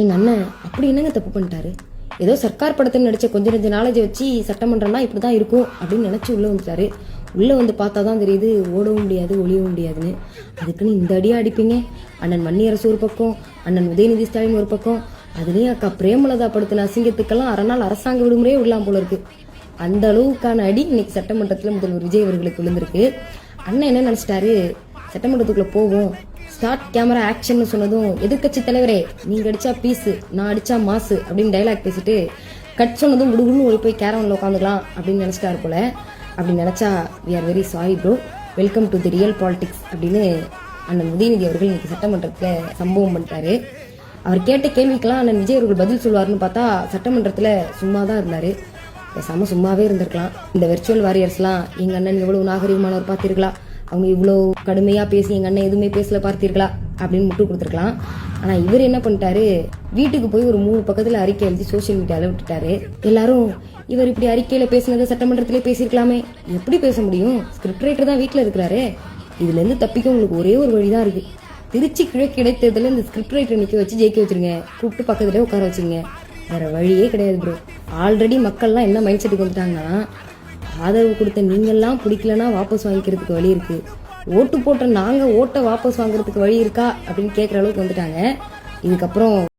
எங்கள் அண்ணன் அப்படி என்னங்க தப்பு பண்ணிட்டாரு? ஏதோ சர்க்கார் படத்தில் நடித்த கொஞ்சம் கொஞ்சம் நாலேஜை வச்சு சட்டமன்றம்னா இப்படி தான் இருக்கும் அப்படின்னு நினச்சி உள்ளே வந்துட்டாரு. உள்ளே வந்து பார்த்தா தான் தெரியுது ஓடவும் முடியாது ஒளியவும் முடியாதுன்னு. அதுக்குன்னு இந்த அடியாக அடிப்பீங்க? அண்ணன் மன்னியரசு ஒரு பக்கம், அண்ணன் உதயநிதி ஸ்டாலின் ஒரு பக்கம், அதுலேயும் அக்கா பிரேமலதா படுத்தின அசிங்கத்துக்கெல்லாம் அரை நாள் அரசாங்க விடுமுறையே விடலாம் போல இருக்கு. அந்த அளவுக்கான அடி இன்னைக்கு சட்டமன்றத்தில் முதல்வர் விஜய் அவர்களுக்கு விழுந்திருக்கு. அண்ணன் என்ன நினச்சிட்டாரு, சட்டமன்றத்துக்குள்ளே போவோம், ஸ்டார்ட் கேமரா ஆக்ஷன் சொன்னதும் எதிர்கட்சி தலைவரே நீங்க அடிச்சா பீஸு நான் அடிச்சா மாசு அப்படின்னு டைலாக் பேசிட்டு கட் சொன்னதும் குடுகுன்னு ஓடி போய் கேரவனில் உட்காந்துக்கலாம் அப்படின்னு நினச்சிட்டாரு போல. அப்படி நினச்சா we are very sorry bro, welcome to the real politics அப்படின்னு அண்ணன் உதயநிதி அவர்கள் இன்னைக்கு சட்டமன்றத்தில் சம்பவம் பண்ணிட்டாரு. அவர் கேட்ட கேள்விக்கெல்லாம் அண்ணன் விஜய் அவர்கள் பதில் சொல்வார்னு பார்த்தா சட்டமன்றத்தில் சும்மா தான் இருந்தார். பேசாமல் சும்மாவே இருந்திருக்கலாம். இந்த வெர்ச்சுவல் வாரியர்ஸ்லாம் எங்கள் அண்ணன் எவ்வளோ நாகரிகமானவர் பார்த்தீர்களா, அவங்க இவ்வளோ கடுமையாக பேசி எங்கள் அண்ணன் எதுவுமே பேசல பார்த்தீர்களா அப்படின்னு முட்டு கொடுத்துருக்கலாம். ஆனால் இவர் என்ன பண்ணிட்டாரு, வீட்டுக்கு போய் ஒரு 3 பக்கத்தில் அறிக்கை எழுதி சோசியல் மீடியாவில் விட்டுட்டாரு. எல்லாரும் இவர் இப்படி அறிக்கையில் பேசினதை சட்டமன்றத்திலே பேசியிருக்கலாமே, எப்படி பேச முடியும், ஸ்கிரிப்ட் ரைட்டர் தான் வீட்டில் இருக்கிறாரு, இதுலேருந்து தப்பிக்க உங்களுக்கு ஒரே ஒரு வழி தான் இருக்குது, திருச்சி கிழக்கு இடைத்தேர்தலில் இந்த ஸ்கிரிப்ட் ரைட்டர் நிற்க வச்சு ஜெயிக்க வச்சிருங்க, கூப்பிட்டு பக்கத்துலேயே உட்கார வச்சுருங்க. வேறு வழியே கிடையாது ப்ரோ. ஆல்ரெடி மக்கள்லாம் என்ன மைண்ட் செட்டுக்கு வந்துட்டாங்கன்னா, ஆதரவு கொடுத்த நீங்கள்லாம் பிடிக்கலன்னா வாபஸ் வாங்கிக்கிறதுக்கு வழி இருக்குது, ஓட்டு போட்ட நாங்கள் ஓட்டை வாபஸ் வாங்குறதுக்கு வழி இருக்கா அப்படின்னு கேட்குற அளவுக்கு வந்துட்டாங்க. இதுக்கப்புறம்